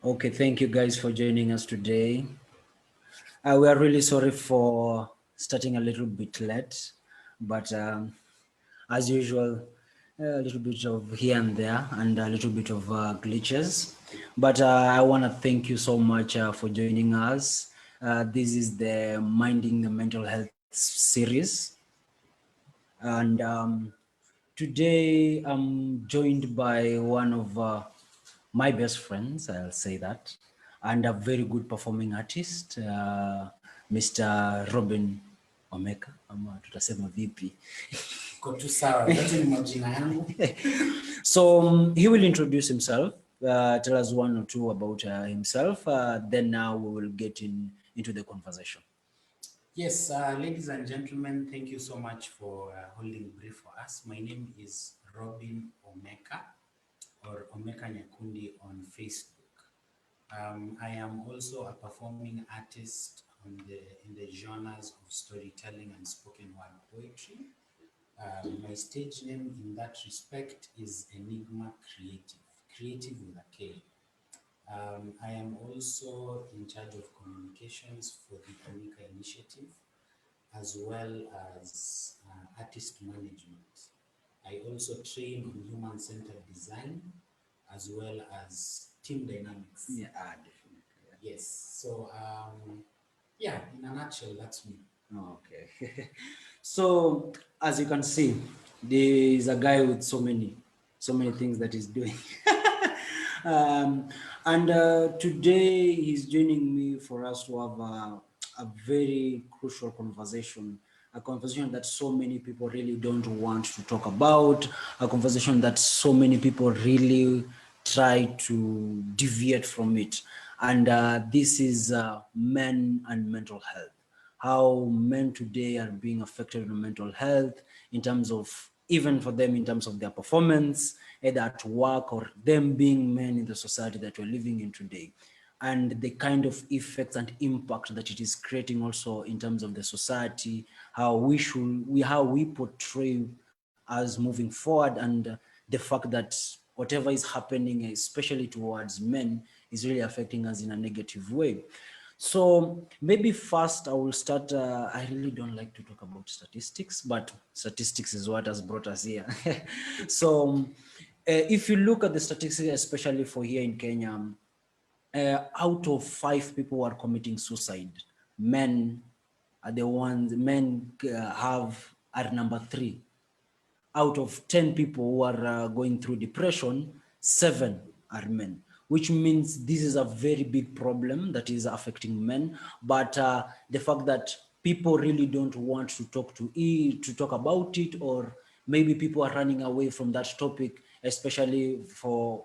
Okay, thank you guys for joining us today. We are really sorry for starting a little bit late, but as usual, a little bit of here and there and a little bit of glitches. But I want to thank you so much for joining us. This is the Minding the Mental Health series. And today I'm joined by one of my best friends, I'll say that, and a very good performing artist, Mr. Robbin Omeka, ama tutasema vipi? So he will introduce himself, tell us one or two about himself, then now we will get into the conversation. Yes, ladies and gentlemen, thank you so much for holding brief for us. My name is Robbin Omeka, or Omeka Nyakundi on Facebook. I am also a performing artist in the genres of storytelling and spoken word poetry. My stage name in that respect is Enigma Creative, creative with a K. I am also in charge of communications for the Anika initiative, as well as artist management. I also train on human-centered design, as well as team dynamics. Yeah, definitely. Yes. So, yeah, in a nutshell, that's me. Okay. So, as you can see, there is a guy with so many things that he's doing. And today he's joining me for us to have a very crucial conversation, a conversation that so many people really don't want to talk about, a conversation that so many people really try to deviate from it. And this is men and mental health, how men today are being affected in mental health in terms of, even for them, in terms of their performance, either at work or them being men in the society that we're living in today, and the kind of effects and impact that it is creating also in terms of the society, how we portray us moving forward, and the fact that whatever is happening, especially towards men, is really affecting us in a negative way. So maybe first I will start. I really don't like to talk about statistics, but statistics is what has brought us here. So if you look at the statistics, especially for here in Kenya, out of 5 people who are committing suicide, men are the ones, men are number 3. Out of 10 people who are going through depression, 7 are men, which means this is a very big problem that is affecting men. But the fact that people really don't want to talk about it, or maybe people are running away from that topic, especially for,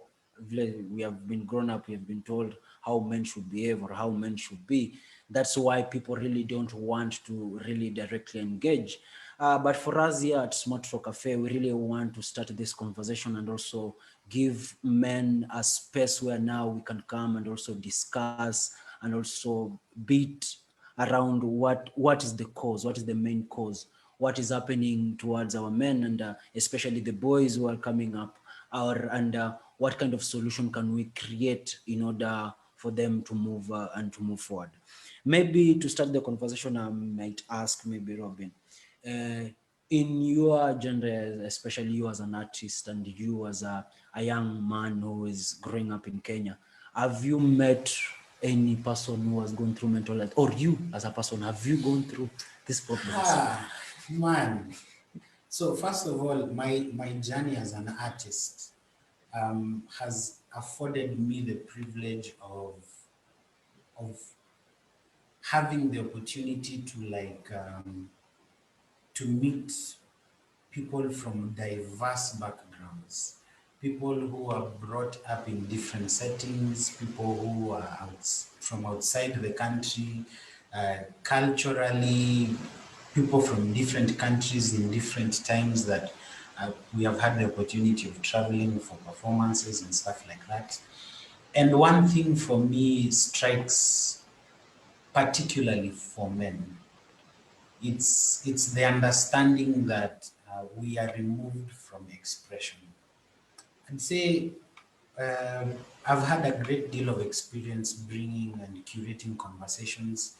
we have been grown up, we have been told how men should behave or how men should be. That's why people really don't want to really directly engage. But for us here at Smart Talk Cafe, we really want to start this conversation and also give men a space where now we can come and also discuss and also beat around what is the cause, what is the main cause, what is happening towards our men, and especially the boys who are coming up, and what kind of solution can we create in order for them to move and to move forward. Maybe to start the conversation, I might ask maybe Robin, uh, in your genre, especially you as an artist and you as a young man who is growing up in Kenya, have you met any person who has gone through mental health, or you as a person, have you gone through this problem? Man. So first of all, my journey as an artist has afforded me the privilege of having the opportunity to meet people from diverse backgrounds, people who are brought up in different settings, people who are from outside the country, culturally, people from different countries in different times that we have had the opportunity of traveling for performances and stuff like that. And one thing for me strikes particularly for men. It's the understanding that we are removed from expression. I'd say Um, I've had a great deal of experience bringing and curating conversations,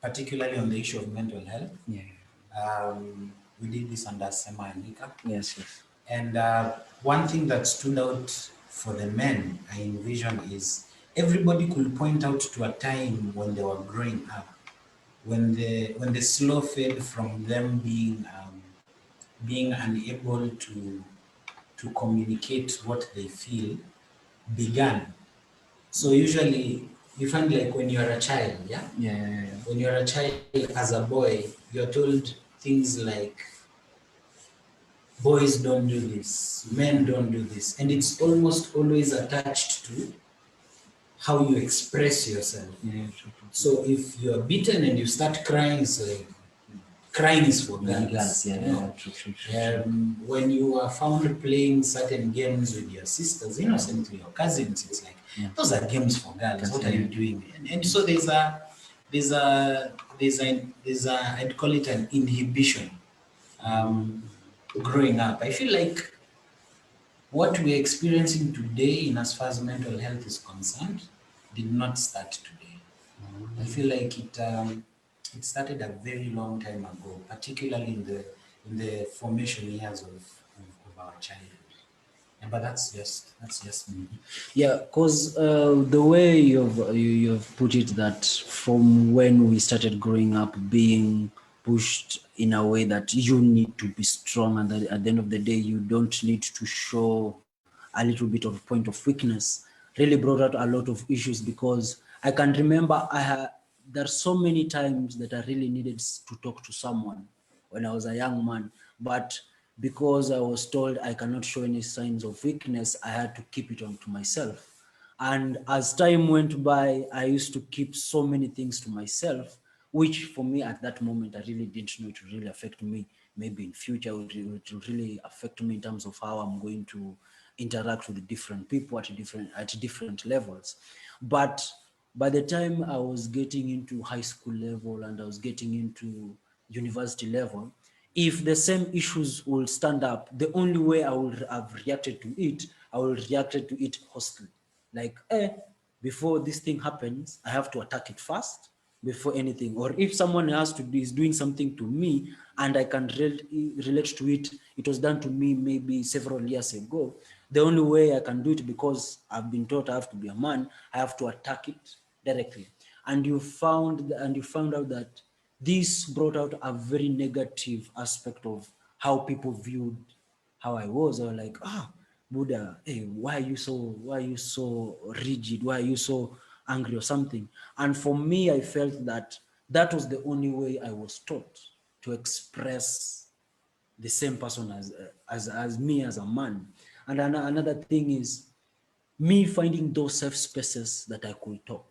particularly on the issue of mental health. Yeah. We did this under Sema Anika. Yes, yes. And one thing that stood out for the men I envision is everybody could point out to a time when they were growing up, when the slow fade from them being unable to communicate what they feel began. So usually you find like when you're a child, yeah? Yeah, yeah, yeah, yeah. When you're a child as a boy, you're told things like boys don't do this, men don't do this, and it's almost always attached to how you express yourself. Yeah, true, true, true. So if you're beaten and you start crying, it's like crying is for Girls, girls. yeah, yeah, yeah, No. true, true, true, true. When you are found playing certain games with your sisters, innocently, or cousins, it's like Yeah. those are games for girls. That's What are you right. doing? And so there's a I'd call it an inhibition growing up. I feel like what we're experiencing today, in as far as mental health is concerned, did not start today. I feel like it started a very long time ago, particularly in the formation years of our childhood. Yeah, but that's just me. Yeah, because the way you've put it, that from when we started growing up, being pushed in a way that you need to be strong, and that at the end of the day, you don't need to show a little bit of point of weakness, really brought out a lot of issues. Because I can remember there's so many times that I really needed to talk to someone when I was a young man, but because I was told I cannot show any signs of weakness, I had to keep it on to myself. And as time went by, I used to keep so many things to myself, which for me at that moment, I really didn't know it would really affect me. Maybe in future, it would really affect me in terms of how I'm going to interact with different people at different levels. But by the time I was getting into high school level and I was getting into university level, if the same issues will stand up, the only way I would have reacted to it, I will react to it hostily. Like, before this thing happens, I have to attack it first before anything. Or if someone else is doing something to me and I can relate to it, it was done to me maybe several years ago. The only way I can do it, because I've been taught I have to be a man, I have to attack it directly. And you found out that this brought out a very negative aspect of how people viewed how I was. They were like, Buddha, hey, why are you so rigid? Why are you so angry or something? And for me, I felt that that was the only way I was taught to express the same person as me as a man. And another thing is me finding those safe spaces that I could talk.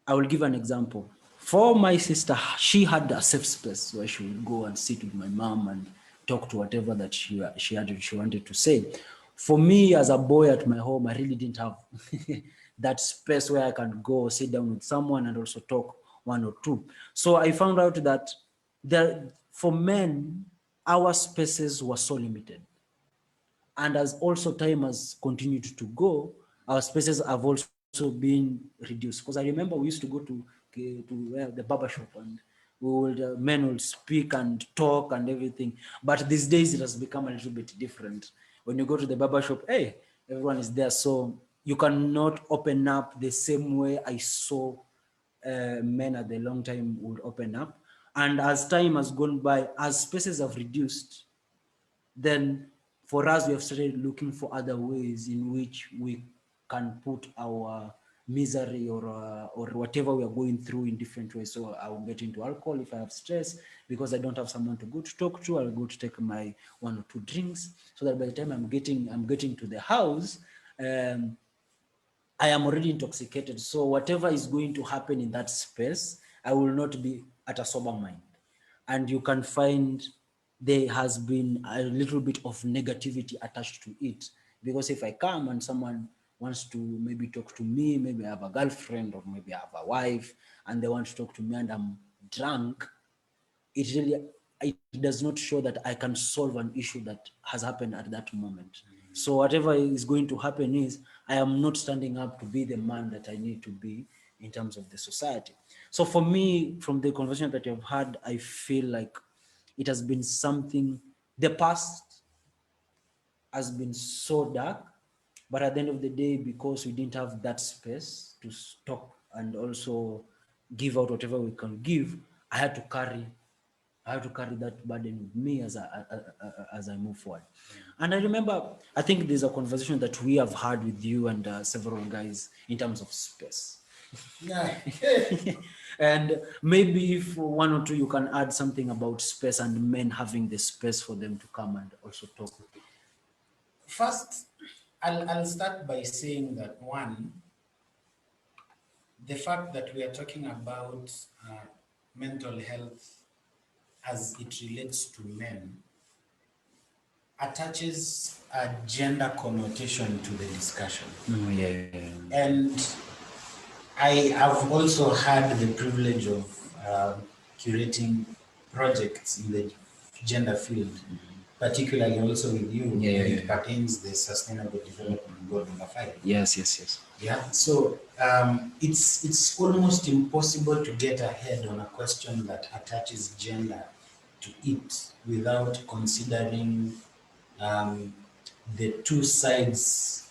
I will give an example. For my sister, she had a safe space where she would go and sit with my mom and talk to whatever that she wanted to say. For me, as a boy at my home, I really didn't have that space where I can go sit down with someone and also talk one or two. So I found out that for men, our spaces were so limited. And as also time has continued to go, our spaces have also been reduced. Because I remember we used to go to the barber shop, and men will speak and talk and everything. But these days it has become a little bit different. When you go to the barber shop, hey, everyone is there, so you cannot open up the same way I saw men at the long time would open up. And as time has gone by, as spaces have reduced, then for us, we have started looking for other ways in which we can put our misery or whatever we are going through in different ways. So I'll get into alcohol if I have stress, because I don't have someone to go to talk to. I'll go to take my one or two drinks, so that by the time I'm getting to the house, um, I am already intoxicated. So whatever is going to happen in that space, I will not be at a sober mind. And you can find there has been a little bit of negativity attached to it. Because if I come and someone wants to maybe talk to me, maybe I have a girlfriend or maybe I have a wife, and they want to talk to me and I'm drunk, it does not show that I can solve an issue that has happened at that moment. So whatever is going to happen is I am not standing up to be the man that I need to be in terms of the society. So for me, from the conversation that you've had, I feel like it has been something, the past has been so dark, but at the end of the day, because we didn't have that space to talk and also give out whatever we can give, I had to carry I have to carry that burden with me as I move forward. And I remember, I think there's a conversation that we have had with you and several guys in terms of space. Yeah. And maybe if one or two you can add something about space and men having the space for them to come and also talk. First, I'll start by saying that one, the fact that we are talking about mental health as it relates to men attaches a gender connotation to the discussion. And I have also had the privilege of curating projects in the gender field, particularly also with you when it pertains the Sustainable Development Goal number 5. Yes. Yeah, so it's almost impossible to get ahead on a question that attaches gender to it without considering um, the two sides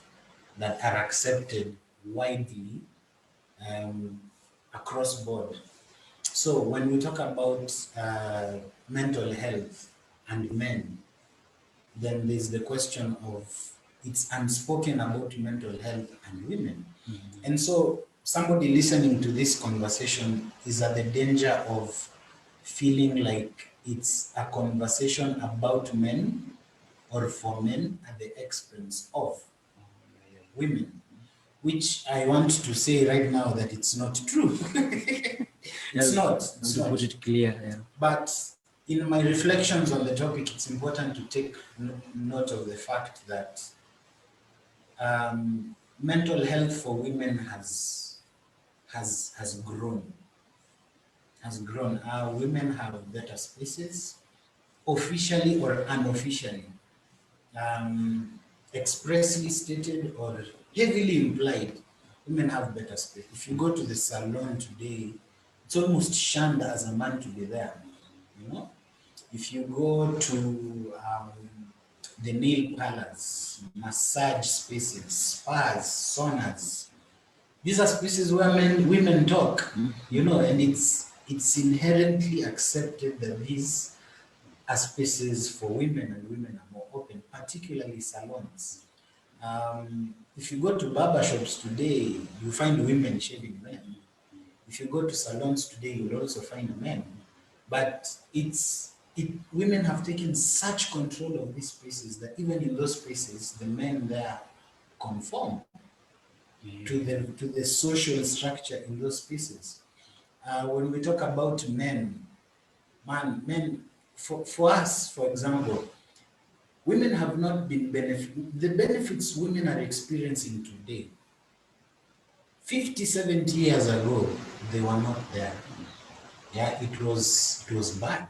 that are accepted widely um, across board. So when we talk about mental health and men, then there's the question of it's unspoken about mental health and women. And so somebody listening to this conversation is at the danger of feeling like it's a conversation about men or for men at the expense of women, which I want to say right now that it's not true. It's not. It's To not. put it clear, yeah. But in my reflections on the topic, it's important to take note of the fact that mental health for women has grown. Has grown. Women have better spaces, officially or unofficially, expressly stated or heavily implied. Women have better space. If you go to the salon today, it's almost shunned as a man to be there. You know, if you go to the nail parlors, massage spaces, spas, saunas, these are spaces where women talk, you know, and it's inherently accepted that these are spaces for women and women are more open, particularly salons. If you go to barber shops today, you find women shaving men. If you go to salons today, you'll also find men. But women have taken such control of these spaces that even in those spaces, the men there conform to the social structure in those spaces. When we talk about men, men, for us, for example, women have not been the benefits women are experiencing today. 50, 70 years ago, they were not there. Yeah, it was bad,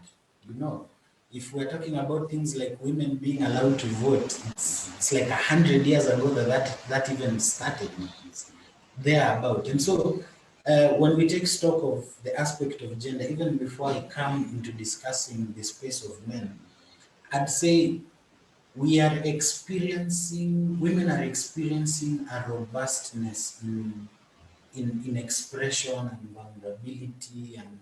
you know. If we're talking about things like women being allowed to vote, it's like 100 years ago that even started. Thereabout. And so when we take stock of the aspect of gender, even before I come into discussing the space of men, I'd say women are experiencing a robustness in expression and vulnerability and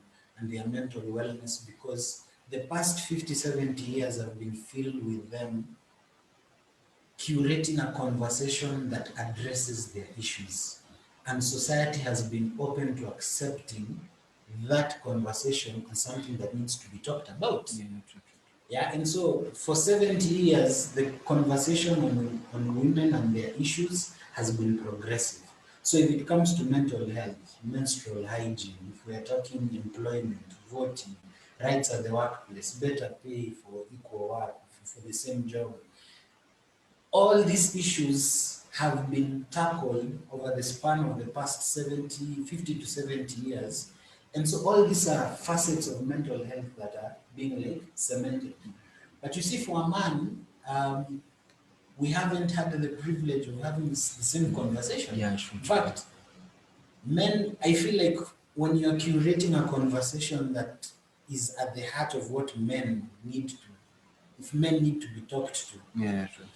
their mental wellness because the past 50, 70 years have been filled with them curating a conversation that addresses their issues. And society has been open to accepting that conversation as something that needs to be talked about. Yeah, and so for 70 years, the conversation on women and their issues has been progressive. So if it comes to mental health, menstrual hygiene, if we are talking employment, voting, rights at the workplace, better pay for equal work, for the same job, all these issues have been tackled over the span of the past 50 to 70 years. And so all these are facets of mental health that are being like cemented. But you see, for a man, we haven't had the privilege of having the same conversation. Yeah, true. In fact, men, I feel like when you're curating a conversation that is at the heart of what men need to, if men need to be talked to, Yeah, true.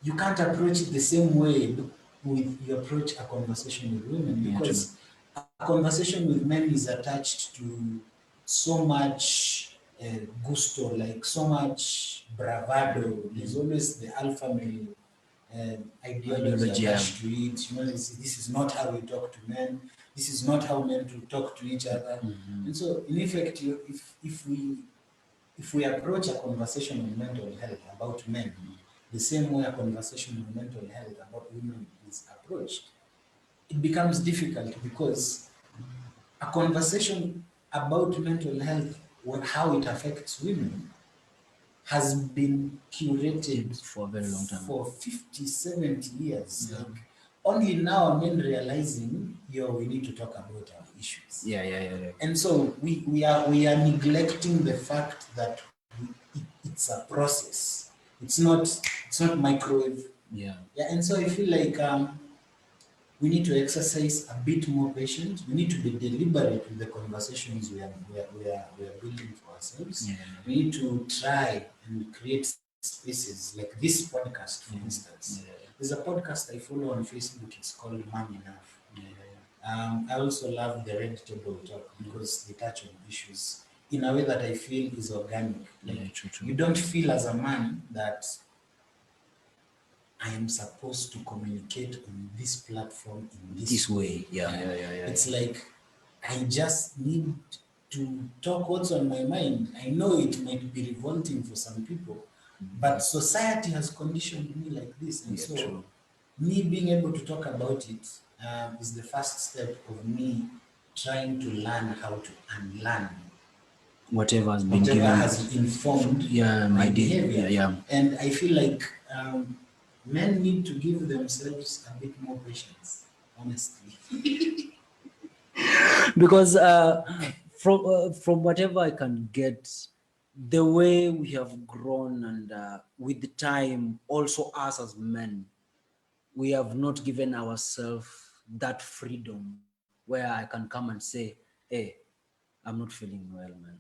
you can't approach it the same way with you approach a conversation with women, Yeah, because a conversation with men is attached to so much gusto, like so much bravado. There's always the alpha male ideology Ideology, yeah. attached to it. You know, this is not how we talk to men. This is not how men to talk to each other. And so, in effect, if we approach a conversation on mental health about men the same way a conversation on mental health about women is approached, it becomes difficult, because a conversation about mental health, how it affects women, has been curated For a very long time. for 50, 70 years. Yeah. Like, only now are men realizing, yo, we need to talk about our issues. Yeah. And so we are neglecting the fact that it's a process. It's not microwave. Yeah. Yeah, and so I feel like we need to exercise a bit more patience. We need to be deliberate with the conversations we are building for ourselves. Yeah. We need to try and create spaces like this podcast, for instance. Yeah. There's a podcast I follow on Facebook. It's called Man Enough. Yeah. I also love the Red Table Talk, because they touch on issues in a way that I feel is organic. Like, Yeah, true. you don't feel as a man that I am supposed to communicate on this platform in this way. Yeah. It's like I just need to talk what's on my mind. I know it might be revolting for some people, but society has conditioned me like this. And Yeah, so, true. me being able to talk about it is the first step of me trying to learn how to unlearn Whatever has been whatever given. has informed Yeah, my my behavior. yeah. And I feel like men need to give themselves a bit more patience, honestly. Because from whatever I can get, the way we have grown, and with the time, also us as men, we have not given ourselves that freedom where I can come and say, hey, I'm not feeling well, man.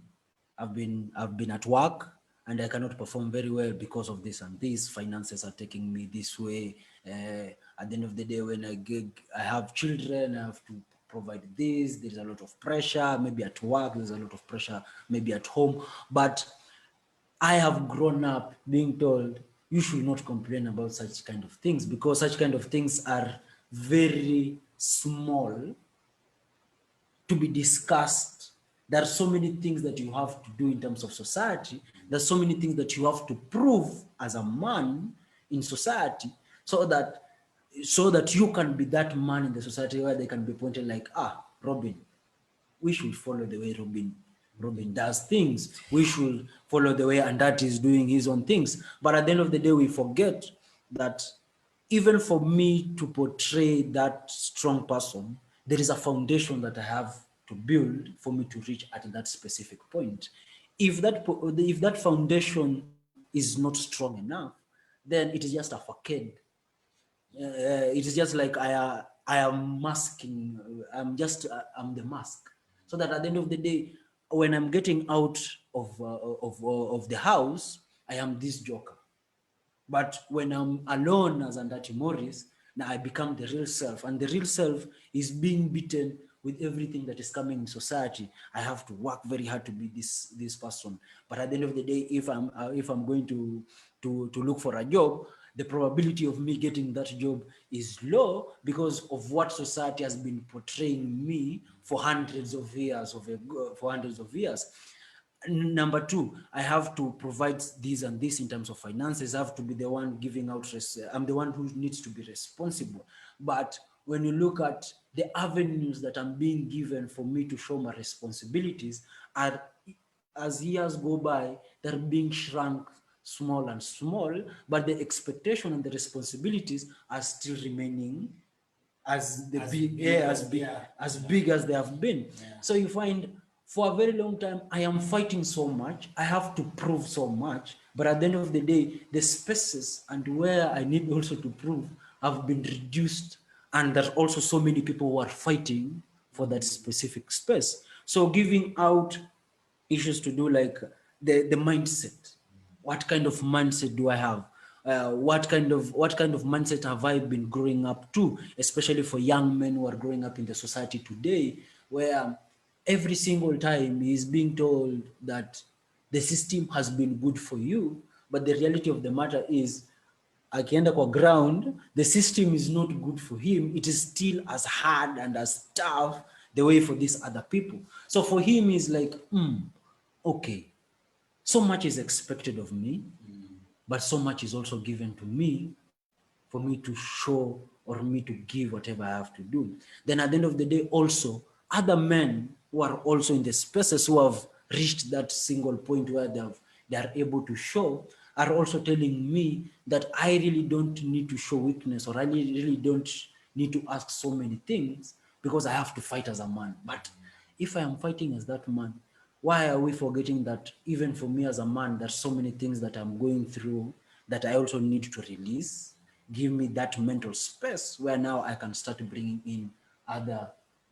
I've been at work and I cannot perform very well because of this and this. Finances are taking me this way. At the end of the day, when I have children, I have to provide this. There's a lot of pressure. Maybe at work, there's a lot of pressure. Maybe at home, but I have grown up being told you should not complain about such kind of things, because such kind of things are very small to be discussed. There are so many things that you have to do in terms of society. There's so many things that you have to prove as a man in society, so that you can be that man in the society where they can be pointed like, Robin, we should follow the way Robin does things. We should follow the way Andati is doing his own things. But at the end of the day, we forget that even for me to portray that strong person, there is a foundation that I have to build for me to reach at that specific point. If that foundation is not strong enough, then it is just a facade. It is just like I am masking. I'm the mask, so that at the end of the day, when I'm getting out of the house, I am this joker. But when I'm alone as Andati Morris, now I become the real self, and the real self is being beaten with everything that is coming in society. I have to work very hard to be this person. But at the end of the day, if I'm going to look for a job, the probability of me getting that job is low, because of what society has been portraying me for hundreds of years. Number two, I have to provide this and this in terms of finances. I have to be the one giving out. I'm the one who needs to be responsible. But when you look at the avenues that I'm being given for me to show my responsibilities, are, as years go by, they're being shrunk small and small, but the expectation and the responsibilities are still remaining as big as they have been. Yeah. So you find, for a very long time, I am fighting so much. I have to prove so much, But at the end of the day, the spaces and where I need also to prove have been reduced, and there's also so many people who are fighting for that specific space. So giving out issues to do like the mindset. What kind of mindset do I have? What kind of mindset have I been growing up to, especially for young men who are growing up in the society today, where every single time he is being told that the system has been good for you, but the reality of the matter is akienda kwa ground, the system is not good for him. It is still as hard and as tough the way for these other people. So for him, he's like, okay, so much is expected of me, but so much is also given to me for me to show or me to give whatever I have to do. Then at the end of the day, also, other men who are also in the spaces who have reached that single point where they are able to show are also telling me that I really don't need to show weakness, or I really don't need to ask so many things because I have to fight as a man. But if I am fighting as that man, why are we forgetting that even for me as a man, there's so many things that I'm going through that I also need to release, give me that mental space where now I can start bringing in other,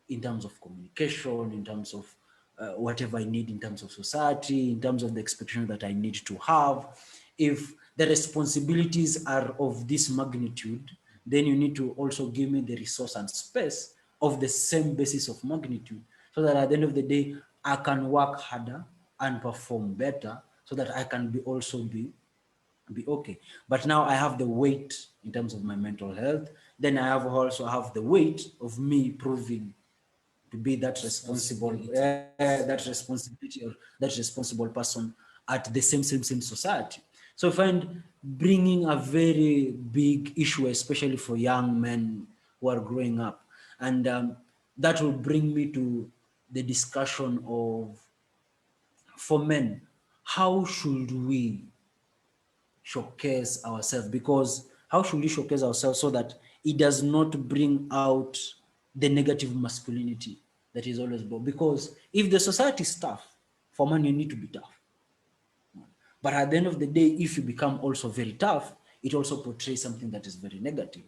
in terms of communication, in terms of whatever I need in terms of society, in terms of the expectation that I need to have. If the responsibilities are of this magnitude, then you need to also give me the resource and space of the same basis of magnitude, so that at the end of the day, I can work harder and perform better, so that I can be okay. But now I have the weight in terms of my mental health. Then I also have the weight of me proving to be that responsible, Responsibility. that responsibility, or that responsible person at the same society. So I find bringing a very big issue, especially for young men who are growing up, and that will bring me to the discussion of, for men, how should we showcase ourselves? Because how should we showcase ourselves so that it does not bring out the negative masculinity that is always born? Because if the society is tough, for man, you need to be tough. But at the end of the day, if you become also very tough, it also portrays something that is very negative.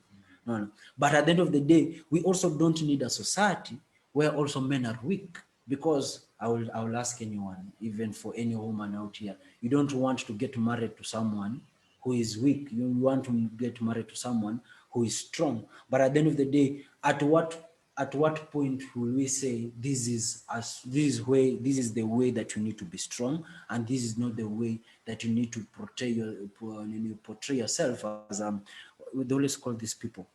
No, no. But at the end of the day, we also don't need a society where also men are weak. Because I will ask anyone, even for any woman out here, you don't want to get married to someone who is weak. You want to get married to someone who is strong. But at the end of the day, at what point will we say this is the way that you need to be strong, and this is not the way that you need to portray yourself as they always call these people.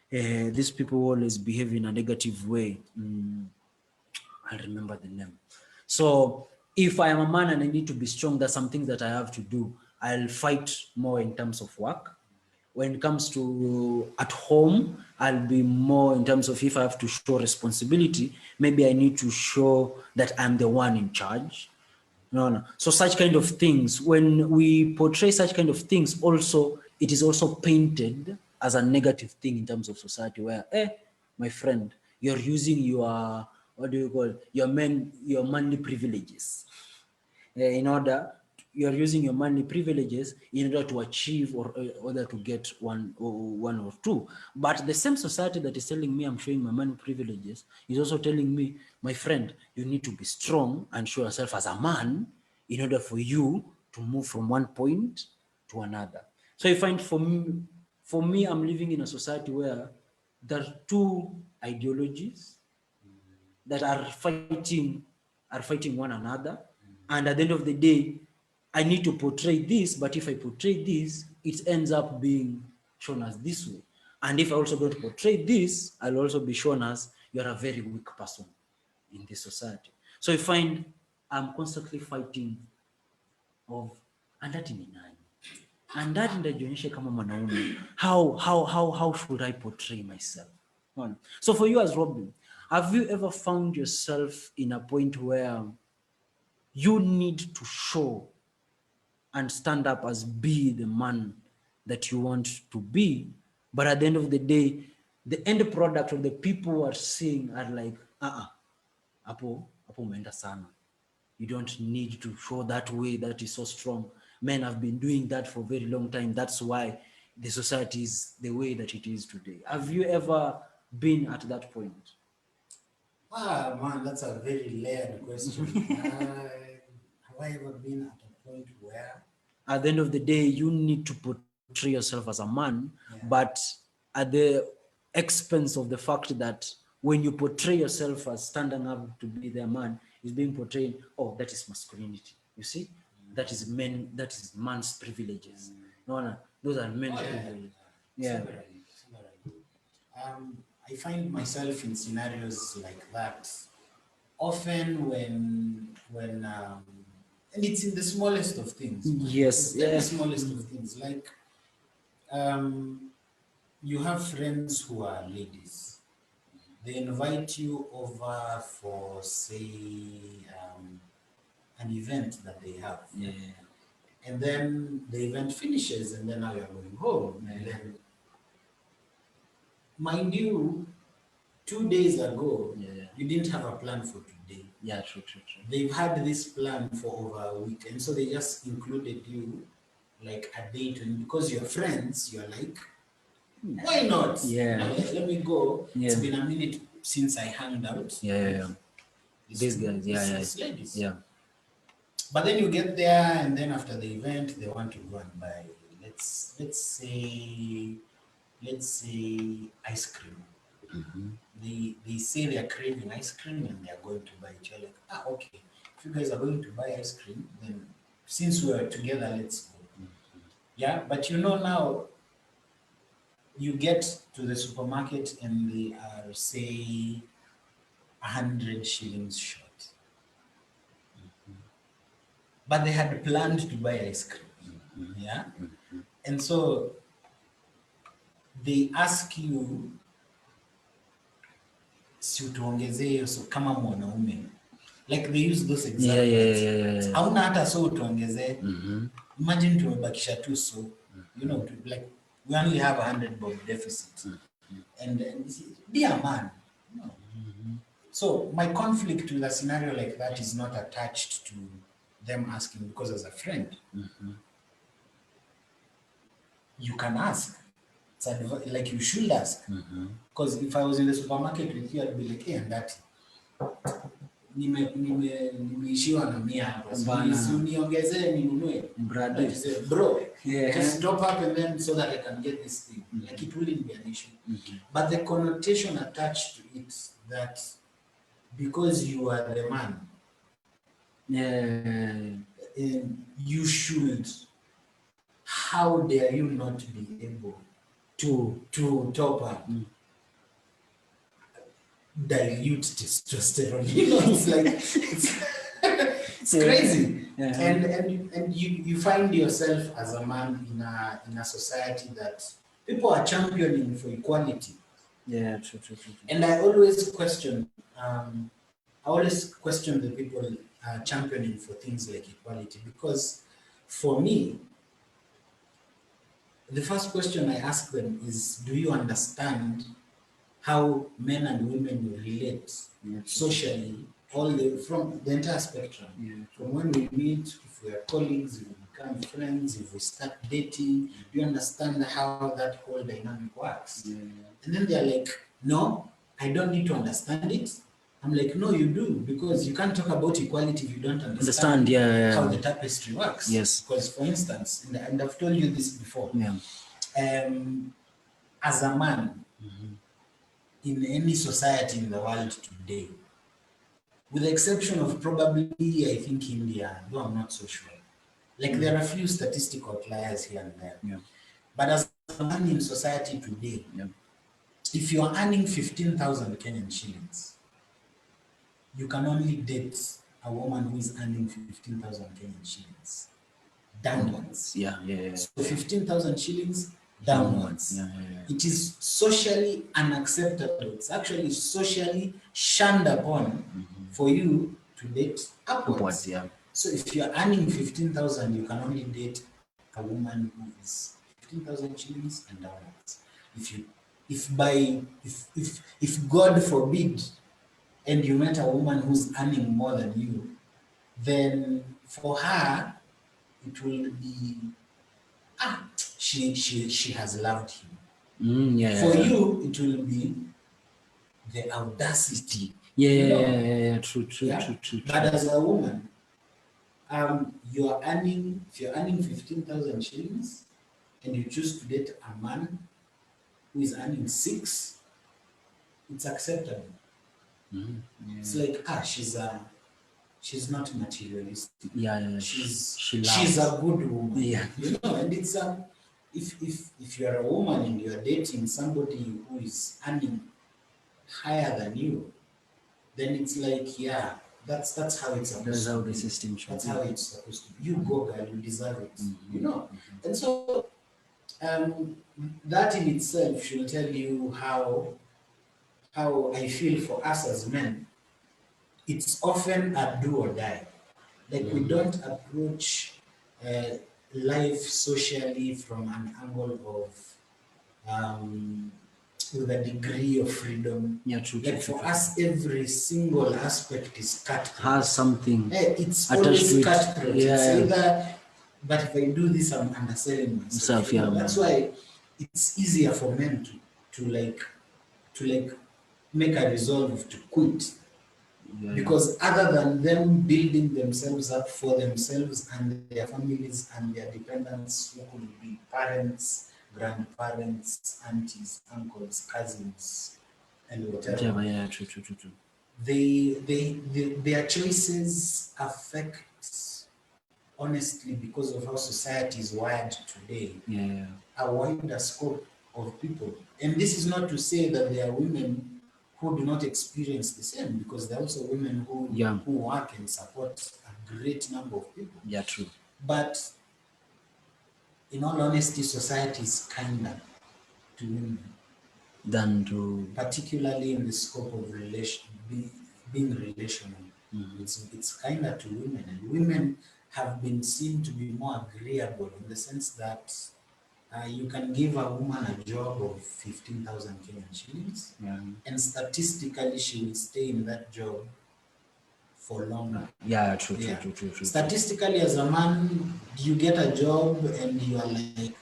These people always behave in a negative way. I remember the name. So if I am a man and I need to be strong, there's some things that I have to do. I'll fight more in terms of work. When it comes to at home, I'll be more in terms of, if I have to show responsibility, maybe I need to show that I'm the one in charge. No, no. So such kind of things, when we portray such kind of things, also, it is also painted as a negative thing in terms of society, where, my friend, you're using your, what do you call, your manly privileges in order, you're using your money privileges in order to achieve, or order to get one or two. But the same society that is telling me I'm showing my money privileges is also telling me, my friend, you need to be strong and show yourself as a man in order for you to move from one point to another. So you find, for me, I'm living in a society where there are two ideologies that are fighting one another. And at the end of the day, I need to portray this, but if I portray this, it ends up being shown as this way. And if I also don't portray this, I'll also be shown as, you're a very weak person in this society. So I find I'm constantly fighting of, andati ni nani, andati ndajionyeshe kama mwanaume, how should I portray myself? So for you as Robin, have you ever found yourself in a point where you need to show and stand up as, be the man that you want to be, but at the end of the day, the end product of the people who are seeing are like, hapo umeenda sana, you don't need to show that way, that is so strong. Men have been doing that for a very long time. That's why the society is the way that it is today. Have you ever been at that point? Ah, man, that's a very layered question. Have I ever been at a point where? At the end of the day, you need to portray yourself as a man, Yeah. but at the expense of the fact that when you portray yourself as standing up to be the man, is being portrayed, oh, that is masculinity. You see, that is men, that is man's privileges. No, those are men's Oh, yeah, privileges. yeah. Yeah. Severally. I find myself in scenarios like that often and it's in the smallest of things. Yes. It's the Yeah. smallest of things. Like you have friends who are ladies. They invite you over for, say, an event that they have. Yeah. And then the event finishes, and then now you're going home. And then, mind you, 2 days ago, you didn't have a plan for today. Yeah, true. They've had this plan for over a week, and so they just included you like a date, and because you're friends, you're like, why not? Yeah. Let me go. Yeah. It's been a minute since I hanged out. Yeah. with These guys, these ladies. Yeah. But then you get there, and then after the event, they want to go and buy, let's say ice cream. They say they are craving ice cream and they are going to buy it. You're like, okay. If you guys are going to buy ice cream, then since we're together, let's go. Yeah, but now you get to the supermarket and they are, say, 100 shillings short. But they had planned to buy ice cream. Yeah. And so they ask you, si utuongezee so kama mwanaume. Like they use those examples. Yeah. Hauna hata so utuongezee. Imagine tumebakisha tu so. Like we only have 100 bob deficit. And be a man. No. So my conflict with a scenario like that is not attached to them asking, because as a friend, you can ask. Like you should ask. Because if I was in the supermarket with you, I'd be like, hey, Andati, nimeishiwa na 100 hapa. Uniongezee ninunue. Bro, just stop up and then so that I can get this thing. Like it wouldn't be an issue. But the connotation attached to it that because you are the man, you should. How dare you not be able to top up? Dilute testosterone. It's like it's crazy. And you find yourself as a man in a society that people are championing for equality. Yeah, true. And I always question the people championing for things like equality, because for me, the first question I ask them is, do you understand how men and women relate socially, from the entire spectrum? From when we meet, if we are colleagues, if we become friends, if we start dating, do you understand how that whole dynamic works? And then they're like, no, I don't need to understand it. I'm like, no, you do, because you can't talk about equality if you don't understand how the tapestry works. Yes. Because, for instance, and I've told you this before, as a man, in any society in the world today, with the exception of probably, I think, India, though I'm not so sure. Like there are a few statistical outliers here and there. But as a man in society today, if you are earning 15,000 Kenyan shillings, you can only date a woman who is earning 15,000 Kenyan shillings downwards. So 15,000 shillings downwards. It is socially unacceptable. It's actually socially shunned upon for you to date upwards. So if you are earning 15,000, you can only date a woman who is 15,000 shillings and downwards. If God forbid, and you met a woman who's earning more than you, then for her, it will be, she has loved him. Yeah, For yeah, you, it will be the audacity. yeah, You yeah, know, yeah, yeah, yeah, true, true, yeah. true, true, But true. as a woman, you are earning, if you're earning 15,000 shillings and you choose to date a man who is earning six, it's acceptable. It's like, she's not materialistic. Yeah, yeah, she She's a loves. good woman. Yeah, You know, and it's if you're a woman and you're dating somebody who is earning higher than you, then it's like, yeah, that's how it's that's supposed to how the be. system should That's be. how it's supposed to be. You go, girl, you deserve it. You know? And so um, that in itself should tell you how I feel for us as men. It's often a do or die. Like we don't approach uh, life socially from an angle of with a degree of freedom. Yeah, true, true, Like true, for true. us, every single aspect is cutthroat. Has something It's attached to always it. cutthroat. It's Yeah, either, but if I do this, I'm underselling myself. self, You yeah, know, that's why it's easier for men to like make a resolve to quit, yeah, yeah. because other than them building themselves up for themselves and their families and their dependents, who could be parents, grandparents, aunties, uncles, cousins, and Whatever, whatever, yeah, true, true, true, true. their choices affect, honestly, because of how society is wired today, Yeah, yeah, a wider scope of people. And this is not to say that there are women who do not experience the same, because there are also women yeah, who work and support a great number of people. yeah, true. But in all honesty, society is kinder to women, Than to, particularly in the scope of being relational. It's kinder to women, and women have been seen to be more agreeable in the sense that you can give a woman a job of 15,000 Kenyan shillings, yeah, and statistically, she will stay in that job for longer. yeah, true, true, Yeah. true, true, true, true. Statistically, as a man, you get a job and you are like,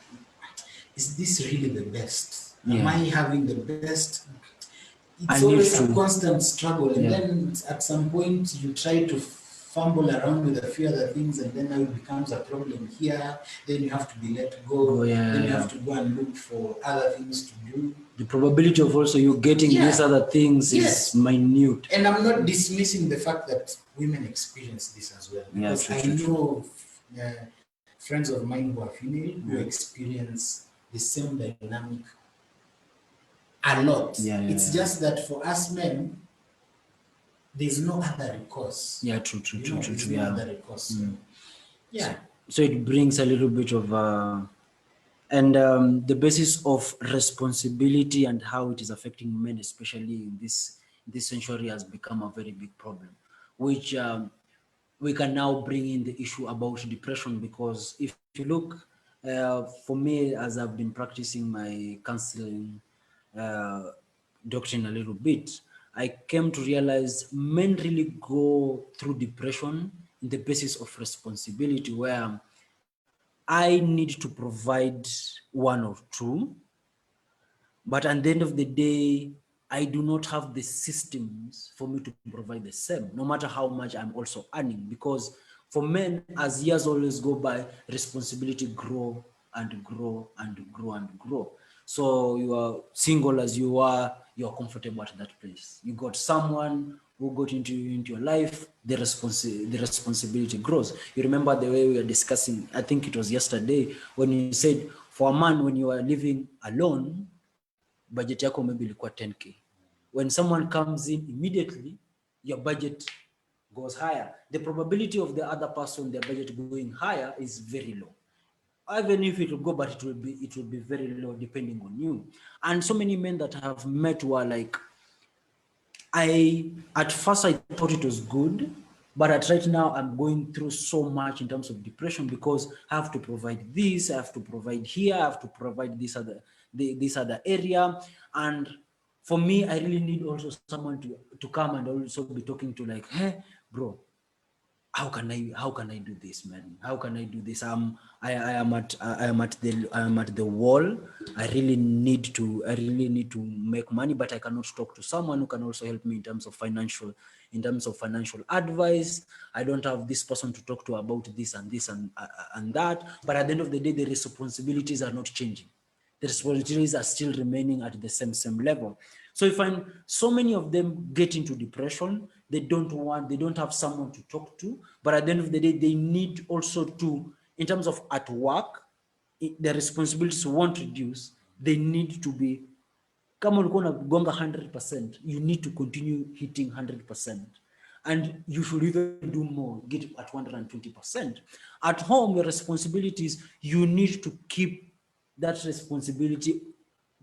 is this really the best? Am I Yeah, having the best? I It's need always a to, constant struggle, and yeah, then at some point you try to fumble around with a few other things, and then now it becomes a problem here. Then you have to be let go, go. yeah, Then yeah, you yeah. have to go and look for other things to do. The probability of also you getting these Yeah, other things is yes. minute. And I'm not dismissing the fact that women experience this as well, Yeah, because true, I true, true. know uh, friends of mine who are female who experience the same dynamic a lot. Yeah, yeah, It's yeah. just that for us men, there's no other recourse. Yeah, true, true, You true, know, true, there's true. no Yeah. other recourse. So, yeah. So it brings a little bit of and the basis of responsibility and how it is affecting men, especially in this century, has become a very big problem, which we can now bring in the issue about depression. Because if you look, for me, as I've been practicing my counseling uh, doctrine a little bit, I came to realize men really go through depression in the basis of responsibility, where I need to provide one or two, but at the end of the day, I do not have the systems for me to provide the same, no matter how much I'm also earning. Because for men, as years always go by, responsibility grow and grow and grow and grow. So you are single as you are comfortable at that place. You got someone who got into your life, the responsibility grows. You remember the way we were discussing, I think it was yesterday, when you said for a man, when you are living alone, budget yako maybe ilikuwa 10k. When someone comes in immediately, your budget goes higher. The probability of the other person, their budget going higher is very low. Even if it will go, but it will be very low depending on you. And so many men that I have met were like, at first I thought it was good, but at right now I'm going through so much in terms of depression, because I have to provide this, I have to provide here, I have to provide this other area. And for me, I really need also someone to come and also be talking to, like, hey bro, how can I do this, man? How can I do this? I am at the wall. I really need to make money, but I cannot talk to someone who can also help me in terms of financial advice. I don't have this person to talk to about this and this and that. But at the end of the day, the responsibilities are not changing. The responsibilities are still remaining at the same level. So you find so many of them get into depression. They don't have someone to talk to. But at the end of the day, they need also to, in terms of at work, the responsibilities won't reduce. They need to be, kama ulikuwa unagonga 100%, you need to continue hitting 100%. And you should even do more, get at 120%. At home, your responsibilities, you need to keep that responsibility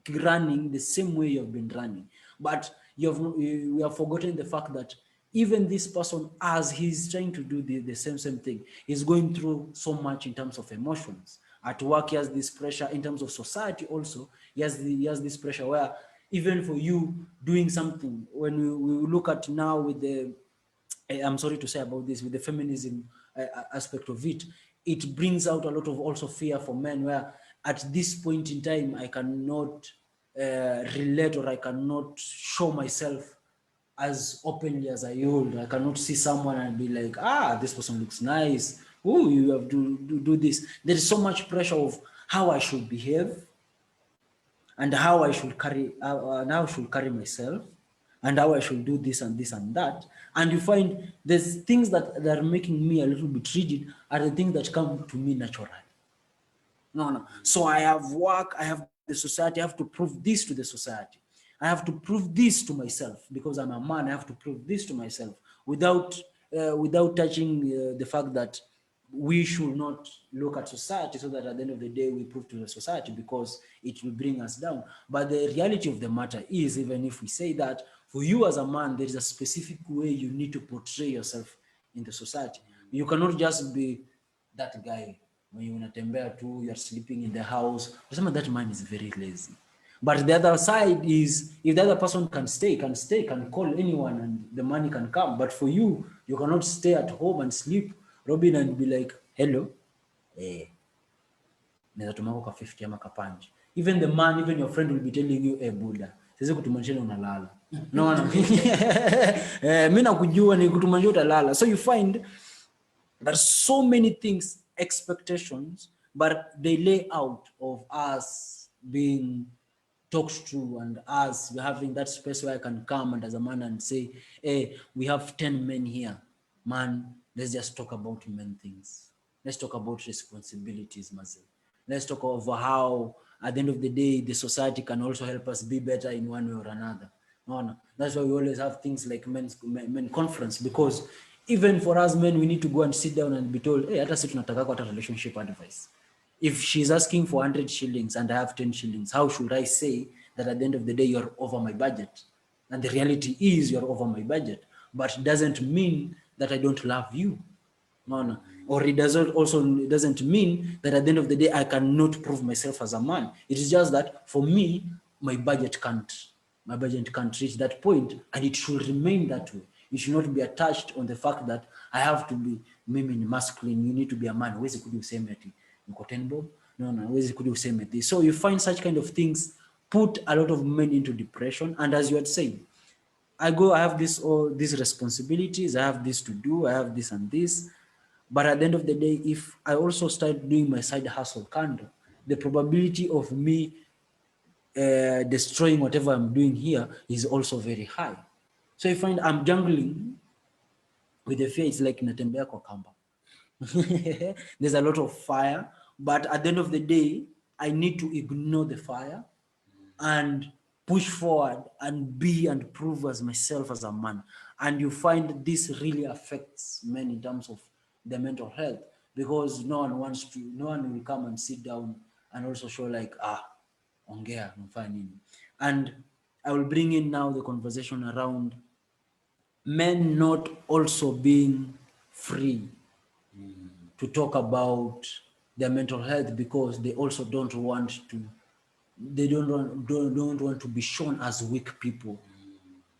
running the same way you've been running. But we have forgotten the fact that even this person, as he's trying to do the same thing, is going through so much in terms of emotions. At work, he has this pressure. In terms of society also, he has this pressure where even for you doing something, when we look at now with the, I'm sorry to say about this, with the feminism aspect of it, it brings out a lot of also fear for men, where at this point in time, I cannot relate, or I cannot show myself as openly as I would. I cannot see someone and be like, this person looks nice. Oh, you have to do this. There is so much pressure of how I should behave, and how I should carry myself, and how I should do this and this and that. And you find there's things that are making me a little bit rigid are the things that come to me naturally. No. So I have work, I have the society, I have to prove this to the society. I have to prove this to myself because I'm a man. I have to prove this to myself without touching the fact that we should not look at society, so that at the end of the day we prove to the society, because it will bring us down. But the reality of the matter is, even if we say that, for you as a man, there is a specific way you need to portray yourself in the society. You cannot just be that guy when you unatembea tu, you're sleeping in the house. Some of that man is very lazy. But the other side is, if the other person can stay, can call anyone and the money can come. But for you, you cannot stay at home and sleep, Robin, and be like, hello, eh, naweza tumako ka 50 ama kapanji. Even the man, even your friend will be telling you, Buddha, siwezi kutumanisha unalala. No. Mimi nakujua ni kutumanisha utalala. So you find there's so many things, expectations, but they lay out of us being talked to, and us having that space where I can come and as a man and say, hey, we have 10 men here. Man, let's just talk about men things. Let's talk about responsibilities, Mazel. Let's talk over how, at the end of the day, the society can also help us be better in one way or another. No. That's why we always have things like men conference, because even for us men, we need to go and sit down and be told, hey, hata sisi tunataka kwa relationship advice. If she's asking for 100 shillings and I have 10 shillings, how should I say that at the end of the day you're over my budget? And the reality is you're over my budget, but it doesn't mean that I don't love you. No. Or it doesn't mean that at the end of the day I cannot prove myself as a man. It is just that for me, my budget can't reach that point, and it should remain that way. You should not be attached on the fact that I have to be masculine. You need to be a man. Huwezi kuja useme ati niko 10 bob. No, huwezi kuja useme this. So you find such kind of things put a lot of men into depression. And as you had said, I have these responsibilities, I have this to do, I have this and this. But at the end of the day, if I also start doing my side hustle kando, the probability of me destroying whatever I'm doing here is also very high. So you find I'm jungling with the fear. It's like natembea kwa kamba. There's a lot of fire, but at the end of the day, I need to ignore the fire and push forward and be and prove as myself as a man. And you find this really affects men in terms of their mental health, because no one will come and sit down and also show like, ongea, mfanya nini. And I will bring in now the conversation around men not also being free to talk about their mental health, because they also don't want to be shown as weak people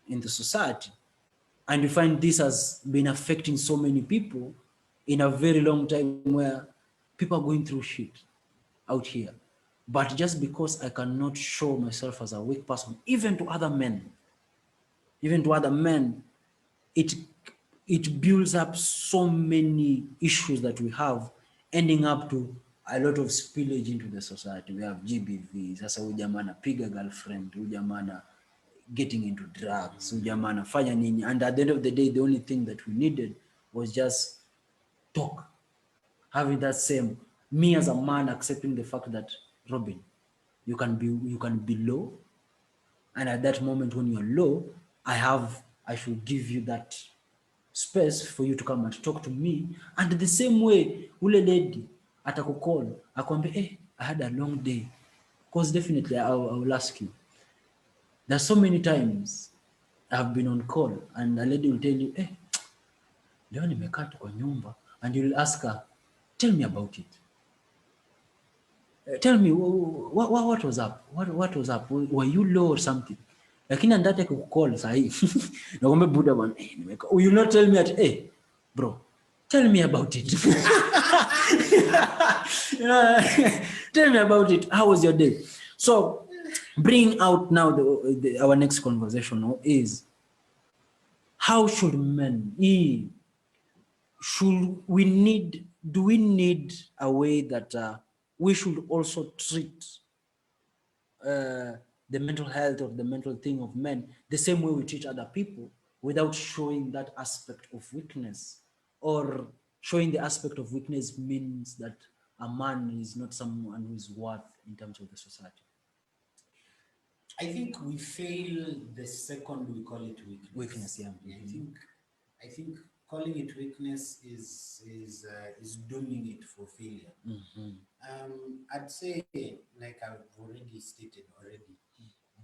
in the society. And you find this has been affecting so many people, in a very long time where people are going through shit out here. But just because I cannot show myself as a weak person, even to other men, it it builds up so many issues that we have, ending up to a lot of spillage into the society. We have GBV. Sasa huyu jamaa anapiga girlfriend, huyu jamaa ana getting into drugs, huyu jamaa anafanya nini, and at the end of the day the only thing that we needed was just talk, having that same me as a man accepting the fact that Robin, you can be low, and at that moment when you're low, I should give you that space for you to come and talk to me. And the same way ule lady atakukall akwambia, hey, I had a long day, because definitely I will ask you. There's so many times I've been on call and a lady will tell you, hey, leo nimekaa tu kwa nyumba, and you'll ask her, tell me about it. Tell me what was up? What was up? Were you low or something? Lakini Andati akikucall sahi nakwambia buda bwana, nimekaa. You not tell me at, hey bro, tell me about it. Tell me about it. How was your day? So bring out now our next conversation is, how should men do we need a way that we should also treat the mental health or the mental thing of men the same way we treat other people, without showing that aspect of weakness, or showing the aspect of weakness means that a man is not someone who is worth in terms of the society? I think we fail the second we call it weakness. Weakness, yeah. I think calling it weakness is dooming it for failure. I'd say, like I've already stated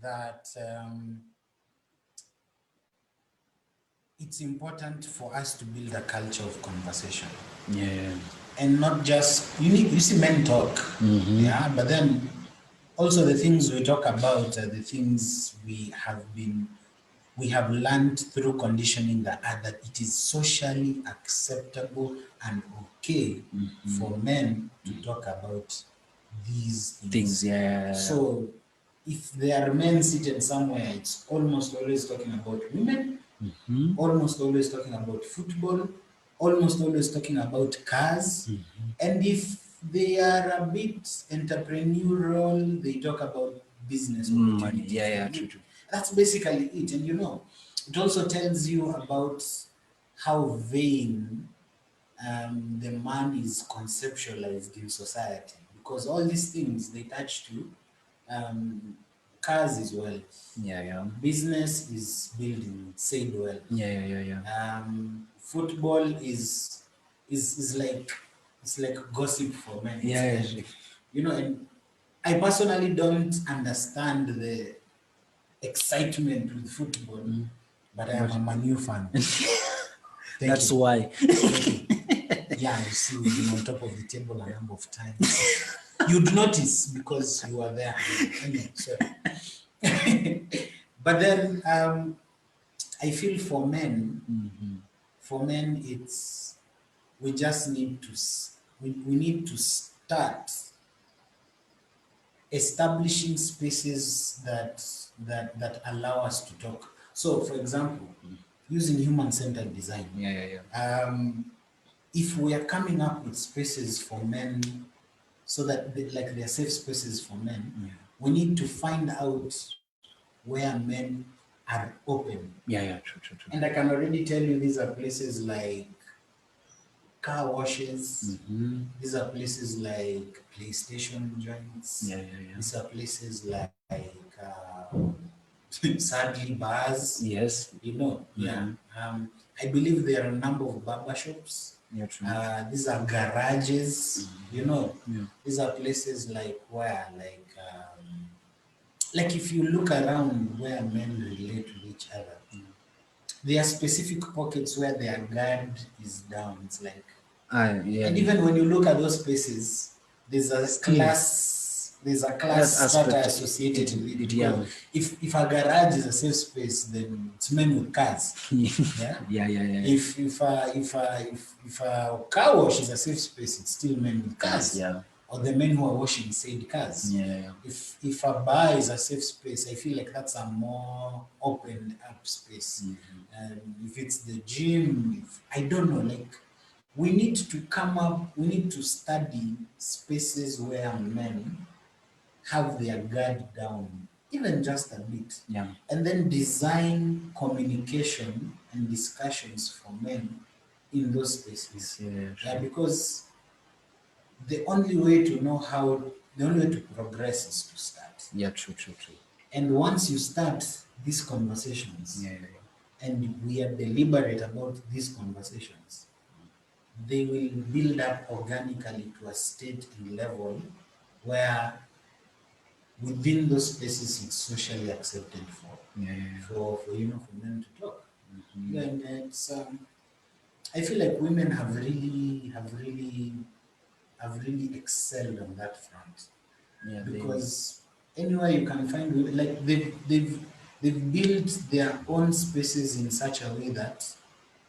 that it's important for us to build a culture of conversation. Yeah. And not just, you see men talk, yeah, but then also the things we talk about are the things we have learned through conditioning that it is socially acceptable and okay for men to talk about these things. Yeah. So if there are men seated somewhere, it's almost always talking about women, almost always talking about football, almost always talking about cars. And if they are a bit entrepreneurial, they talk about business opportunities. Yeah, true. That's basically it. And it also tells you about how vain the man is conceptualized in society, because all these things they touch to cars is wealth. Yeah. Business is building, said wealth. Yeah. Football is like, it's like gossip for men. Yeah. And I personally don't understand the excitement with football, but I am a Man U fan. That's why. Yeah, you see, we've been on top of the table a number of times. You'd notice because you are there. Anyway, but then I feel for men, it's, we just need to we need to start establishing spaces that allow us to talk. So, for example, using human-centered design. Yeah. If we are coming up with spaces for men, so that they're safe spaces for men, we need to find out where men are open. Yeah, true. And I can already tell you, these are places like car washes. These are places like PlayStation joints. Yeah. These are places like sadly bars. Yes. I believe there are a number of barber shops. Yeah, true. These are garages. These are places like where, like if you look around where men relate with each other, there are specific pockets where their guard is down. It's like, yeah. And even when you look at those spaces, there's a class there's a That class strata aspect, associated with it. yeah. Because if a garage is a safe space, then it's men with cars. Yeah. Yeah. If a car wash is a safe space, it's still men with cars. Yeah. Or the men who are washing said cars. Yeah. If a bar is a safe space, I feel like that's a more opened up space. If it's the gym, I don't know, like we need to come up, we need to study spaces where men have their guard down, even just a bit. Yeah. And then design communication and discussions for men in those spaces. Yeah, because the only way to know how, the only way to progress is to start. Yeah, true. And once you start these conversations, and we are deliberate about these conversations, they will build up organically to a state and level where within those spaces it's socially accepted for men to talk. And it's I feel like women have really excelled on that front. Because anywhere you can find women, like they've built their own spaces in such a way that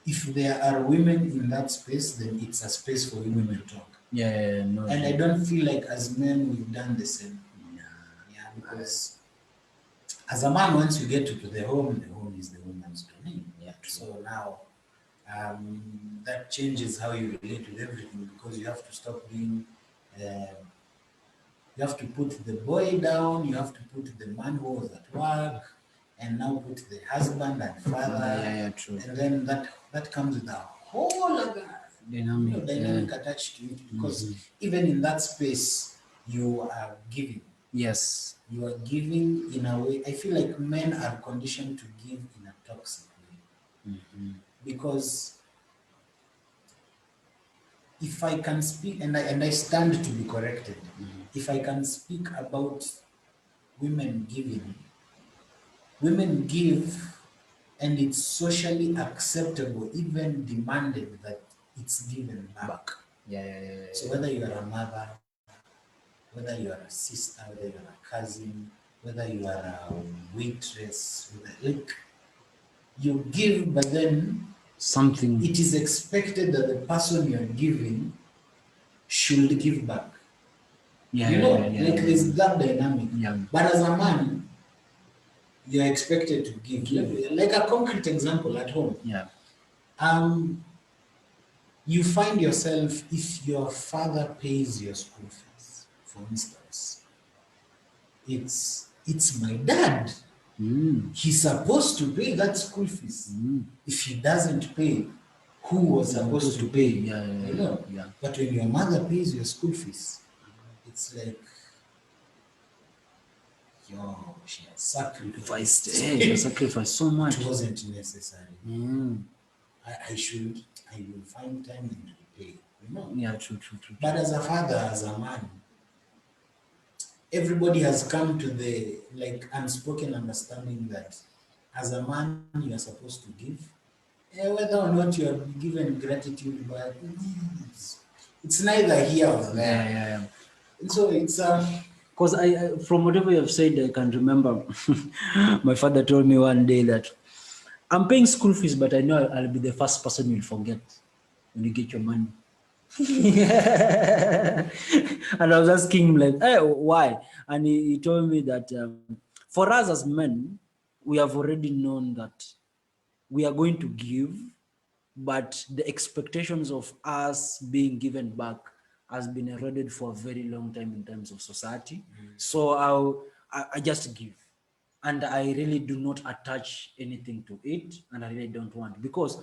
if there are women in that space, then it's a space for women to talk. No. And I don't feel like as men we've done the same. Yeah, because as a man, once you get to the home is the woman's domain. Yeah. So now that changes how you relate with everything, because you have to stop being you have to put the boy down, you have to put the man who was at work, and now put the husband and father. True. And then that comes with a whole other dynamic attached to it, because even in that space you are giving. Yes. You are giving in a way. I feel like men are conditioned to give in a toxic way. Because if I can speak, and I stand to be corrected, if I can speak about women giving, women give, and it's socially acceptable, even demanded that it's given back. So whether you are a mother, whether you are a sister, whether you are a cousin, whether you are a waitress, like you give, but then something, it is expected that the person you are giving should give back. Like there's that dynamic. But as a man, you're expected to give. Like a concrete example at home. You find yourself, if your father pays your school fees, for instance, it's my dad. He's supposed to pay that school fees. If he doesn't pay, who was supposed to pay? But when your mother pays your school fees, it's like, she has sacrificed. She sacrificed so much. It wasn't necessary. I will find time and pay. True. But as a father, as a man, everybody has come to the unspoken understanding that as a man you are supposed to give, whether or not you are given gratitude, but it's neither here or there. And so it's because I from whatever you have said, I can remember my father told me one day that I'm paying school fees, but I know I'll be the first person you'll forget when you get your money. And I was asking him like, hey, why? And he told me that for us as men, we have already known that we are going to give, but the expectations of us being given back has been eroded for a very long time in terms of society. So I just give. And I really do not attach anything to it, and I really don't want. Because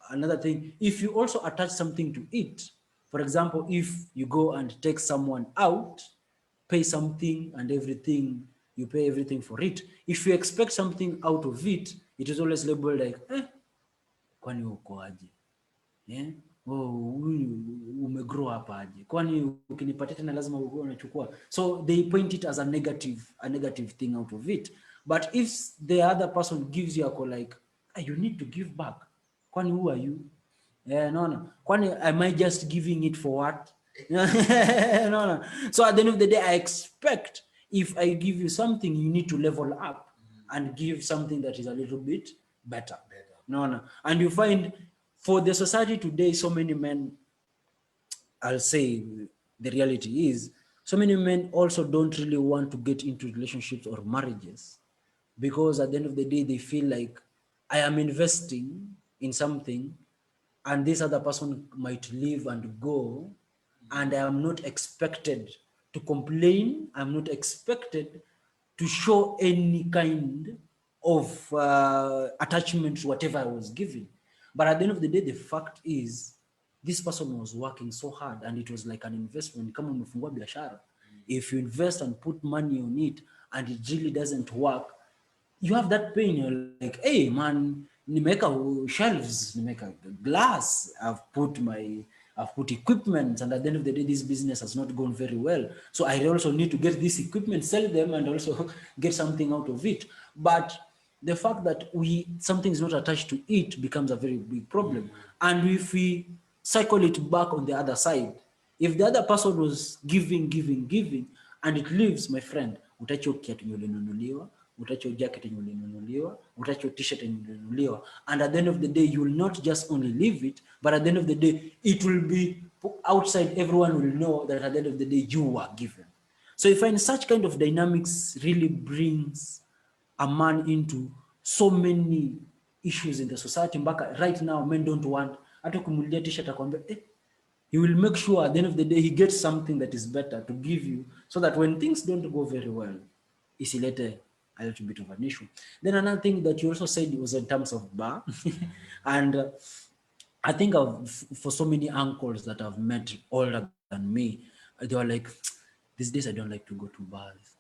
another thing, if you also attach something to it, for example, if you go and take someone out, pay something and everything, you pay everything for it. If you expect something out of it, it is always labeled like, kwani uko aje? Umegrow hapa aje? Kwani ukinipatia tena lazima uwe unachukua. So they point it as a negative thing out of it. But if the other person gives you a call like, you need to give back. Kwani who are you? No. Kwani am I just giving it for what? No, no. So at the end of the day, I expect if I give you something, you need to level up and give something that is a little bit better. Better. No, no. And you find for the society today, so many men, I'll say the reality is, so many men also don't really want to get into relationships or marriages because at the end of the day, they feel like I am investing in something and this other person might leave and go, and I am not expected to complain. I'm not expected to show any kind of attachment to whatever I was given. But at the end of the day, the fact is, this person was working so hard and it was like an investment. Kama umefungua biashara, if you invest and put money on it and it really doesn't work, you have that pain. You're like, hey man, nimeka shelves, nimeka glass, I've put equipment, and at the end of the day, this business has not gone very well. So I also need to get this equipment, sell them, and also get something out of it. But the fact that something is not attached to it becomes a very big problem. And if we cycle it back on the other side, if the other person was giving, and it leaves, my friend, utacho kiatu yenye ulinunuliwa, utacho jacket yenye ulinunuliwa, utacho t-shirt yenye ulinunuliwa, and at the end of the day, you will not just only leave it, but at the end of the day, it will be outside. Everyone will know that at the end of the day, you were given. So you find such kind of dynamics really brings a man into so many issues in the society. Mpaka right now, men don't want hata kumulia t-shirt akwambia he will make sure at the end of the day he gets something that is better to give you, so that when things don't go very well, isilete a little bit of an issue. Then another thing that you also said was in terms of bar, and I think for so many uncles that I've met older than me, they were like, these days I don't like to go to bars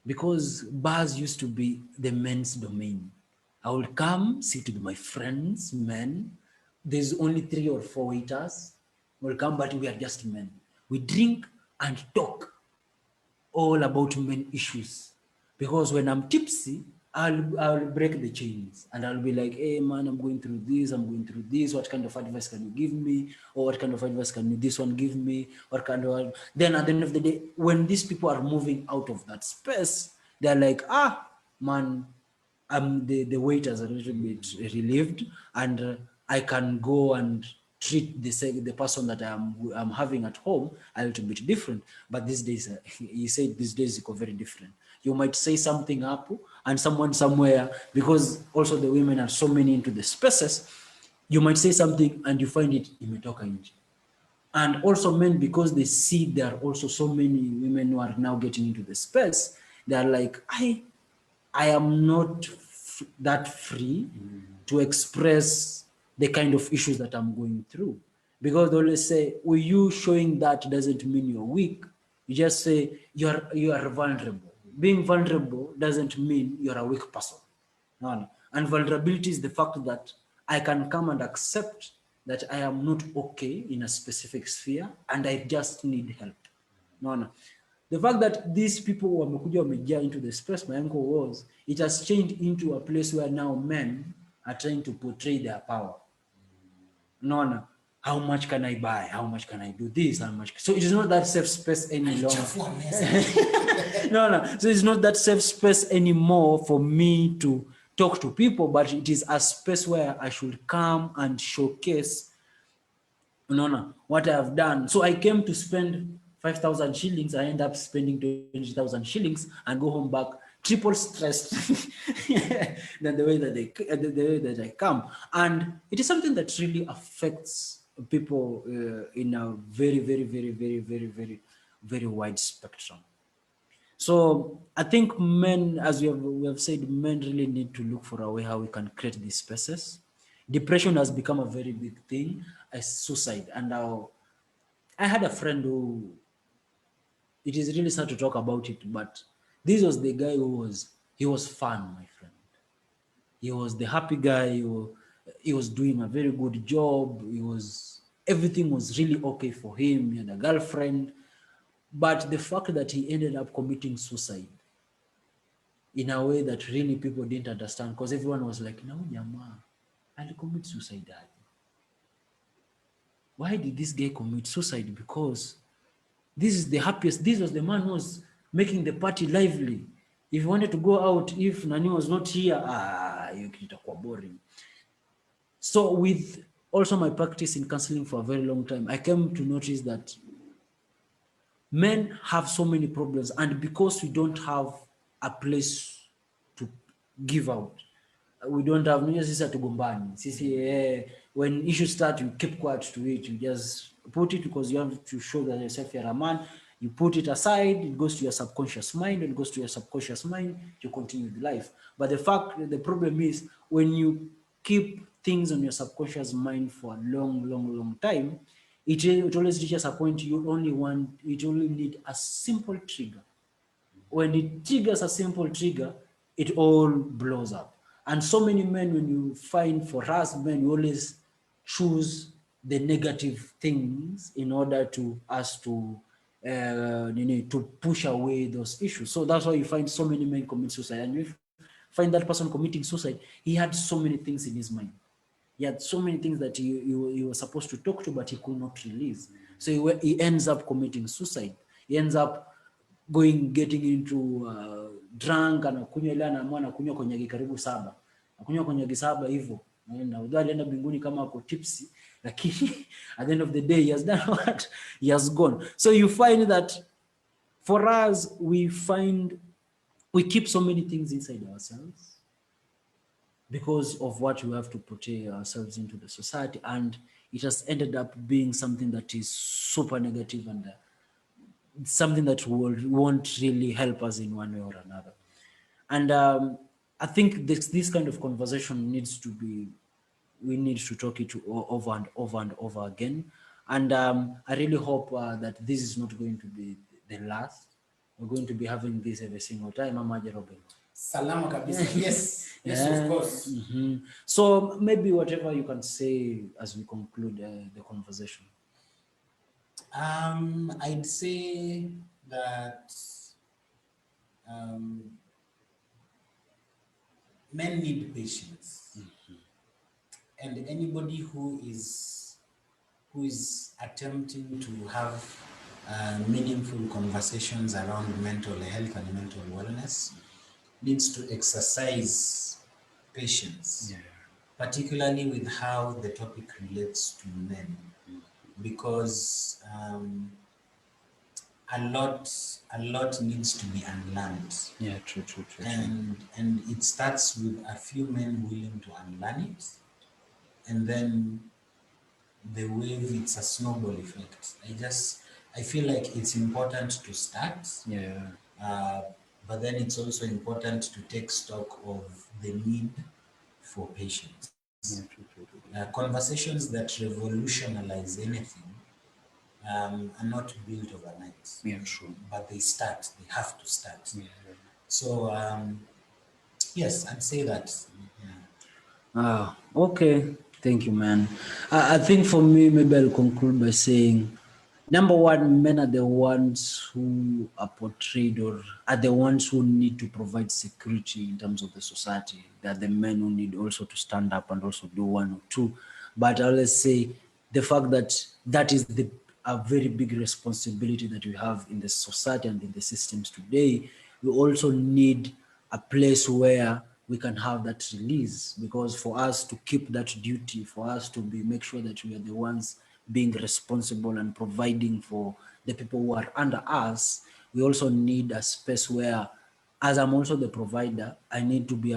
because bars used to be the men's domain. I will come, sit with my friends, men. There's only 3 or 4 waiters. We'll come, but we are just men. We drink and talk all about men issues. Because when I'm tipsy, I'll break the chains and I'll be like, hey man, I'm going through this, I'm going through this. What kind of advice can you give me? Or what kind of advice can you this one give me? What kind of then at the end of the day, when these people are moving out of that space, they're like, man, the weight is a little bit relieved, and I can go and treat the person that I'm having at home a little bit different. But these days, he said these days it's very different. You might say something up, and someone somewhere, because also the women are so many into the spaces, you might say something and you find it imetoka nje. And also men, because they see there are also so many women who are now getting into the space, they are like, I am not that free to express the kind of issues that I'm going through. Because they always say, well, you showing that doesn't mean you're weak. You just say you are vulnerable. Being vulnerable doesn't mean you're a weak person. No, no. And vulnerability is the fact that I can come and accept that I am not okay in a specific sphere and I just need help. No, no. The fact that these people wamekuja wamejaa into the space my uncle was, it has changed into a place where now men are trying to portray their power. No, no. How much can I buy? How much can I do this? How much? So it is not that safe space any longer. No, no. So it's not that safe space anymore for me to talk to people, but it is a space where I should come and showcase, what I have done. So I came to spend 5,000 shillings. I end up spending 20,000 shillings and go home back triple stressed than the way that I come. And it is something that really affects people in a very, very, very, very, very, very, very wide spectrum. So I think men, as we have said, men really need to look for a way how we can create these spaces. Depression has become a very big thing, as suicide. And now I had a friend who, it is really sad to talk about it, but this was the guy he was fun, my friend. He was the happy guy. He was doing a very good job. Everything was really okay for him. He had a girlfriend. But the fact that he ended up committing suicide in a way that really people didn't understand, because everyone was like, no, jamaa, alicommit suicide. why did this guy commit suicide? Because this is the happiest. This was the man who was making the party lively. If he wanted to go out, if Nani was not here, hiyo kitu itakuwa boring. So with also my practice in counseling for a very long time, I came to notice that men have so many problems, and because we don't have a place to give out, we don't have, unajua sisi hatugombani sisi, when issues start you keep quiet to it, you just put it because you have to show that yourself you're a man, you put it aside, it goes to your subconscious mind, and it goes to your subconscious mind, you continue with life. But the problem is when you keep things on your subconscious mind for a long time, it always reaches a point you only need a simple trigger. When it triggers a simple trigger, it all blows up. And so many men, when you find, for us men, we always choose the negative things in order to us to to push away those issues. So that's why you find so many men commit suicide. And you find that person committing suicide, he had so many things in his mind. He had so many things that he was supposed to talk to, but he could not release. So he ends up committing suicide. He ends up getting into drunk, anakunywa ile, anaamua anakunywa konyagi karibu 7, anakunywa konyagi 7 hivyo, na udhali alienda mbinguni kama ako tipsy, lakini at the end of the day he has done what? He has gone. So you find that for us, we keep so many things inside ourselves because of what we have to portray ourselves into the society, and it has ended up being something that is super negative, and something that won't really help us in one way or another. And I think this kind of conversation we need to talk it over and over and over again. And I really hope that this is not going to be the last. We're going to be having this every single time. I'm Robin. Salama kabisa. Yes, yes, of course. So maybe whatever you can say as we conclude the conversation. I'd say that men need patience, and anybody who is attempting to have meaningful conversations around mental health and mental wellness needs to exercise patience, particularly with how the topic relates to men, because a lot needs to be unlearned. Yeah, true. And it starts with a few men willing to unlearn it, and then the wave, it's a snowball effect. I feel like it's important to start. Yeah. But then it's also important to take stock of the need for patience. Yeah, true. Conversations that revolutionize anything are not built overnight. Yeah, true. But they start. They have to start. Yeah. So yes, I'd say that. Okay. Thank you, man. I think for me, maybe I'll conclude by saying, number one, men are the ones who are portrayed, or are the ones who need to provide security in terms of the society. They are the men who need also to stand up and also do one or two. But I always say the fact that is a very big responsibility that we have in the society and in the systems today. We also need a place where we can have that release, because for us to keep that duty, for us to make sure that we are the ones being responsible and providing for the people who are under us, we also need a space where, as I'm also the provider, I need to be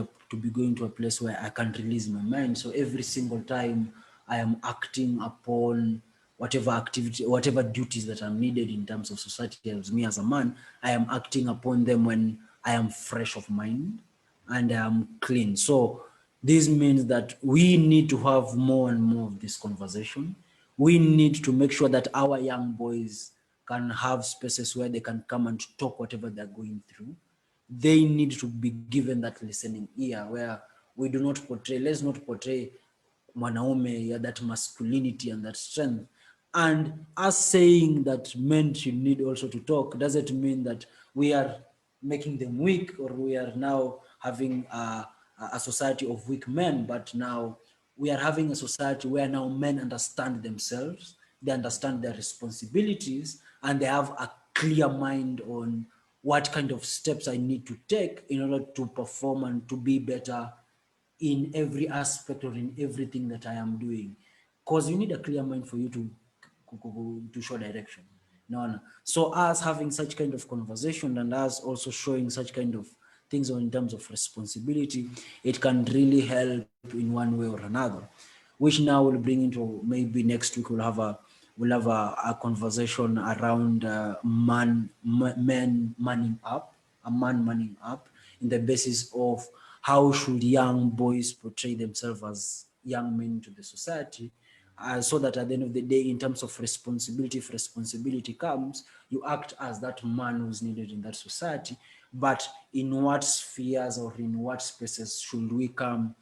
going to a place where I can release my mind. So every single time I am acting upon whatever activity, whatever duties that are needed in terms of society, as me as a man, I am acting upon them when I am fresh of mind and I am clean. So this means that we need to have more and more of this conversation. We need to make sure that our young boys can have spaces where they can come and talk whatever they're going through. They need to be given that listening ear where let's not portray mwanaume, that masculinity and that strength. And us saying that men should need also to talk doesn't mean that we are making them weak, or we are now having a society of weak men, but now we are having a society where now men understand themselves, they understand their responsibilities, and they have a clear mind on what kind of steps I need to take in order to perform and to be better in every aspect or in everything that I am doing. Because you need a clear mind for you to show direction. No, no. So us having such kind of conversation and us also showing such kind of things in terms of responsibility, it can really help in one way or another. Which now will bring into maybe next week we'll have a conversation around men manning up, a man manning up, in the basis of how should young boys portray themselves as young men to the society, so that at the end of the day, in terms of responsibility, if responsibility comes, you act as that man who's needed in that society. But in what spheres or in what spaces should we come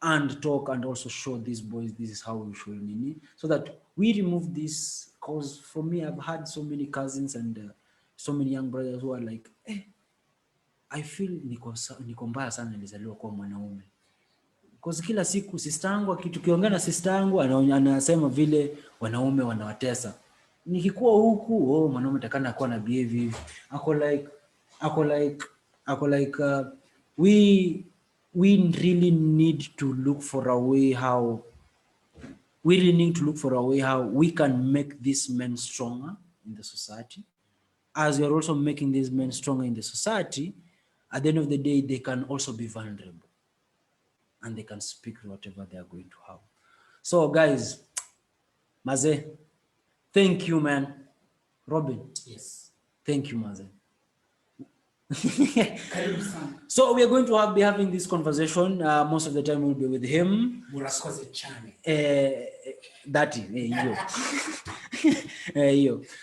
and talk and also show these boys this is how we should nini, so that we remove this? Because for me, I've had so many cousins and so many young brothers who are like, I feel niko mbaya sana nilizaliwa kuwa mwanaume. Because kila siku sister yangu tukiongea na sister yangu anasema vile wanaume wanawatesa. Nikikuwa huku, mwanaume takana kuwa na behave hivi. Ako like we really need to look for a way how we can make these men stronger in the society. As we are also making these men stronger in the society, at the end of the day, they can also be vulnerable and they can speak whatever they are going to have. So guys, Maze, thank you, man. Robin. Yes. Thank you, Maze. So we are going to be having this conversation. Most of the time we'll be with him.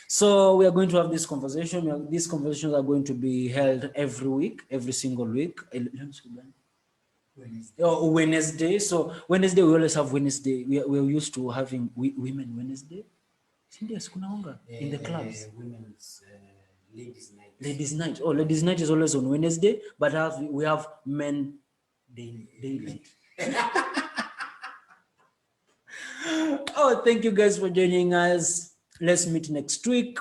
So we are going to have this conversation. These conversations are going to be held every week, every single week. Wednesday. So Wednesday, we always have Wednesday. We're used to having Women Wednesday. In the clubs. Women's ladies' night. Ladies' night. Oh, ladies' night is always on Wednesday, but we have men daylight. Oh, thank you guys for joining us. Let's meet next week.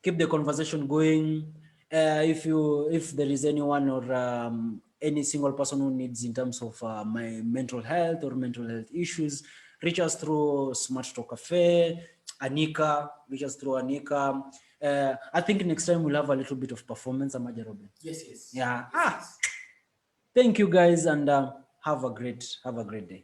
Keep the conversation going. If there is anyone or any single person who needs in terms of my mental health or mental health issues, reach us through Smart Talk Cafe, Anika. Reach us through Anika. I think next time we'll have a little bit of performance. Robin. Yes. Yeah. Thank you guys, and have a great day.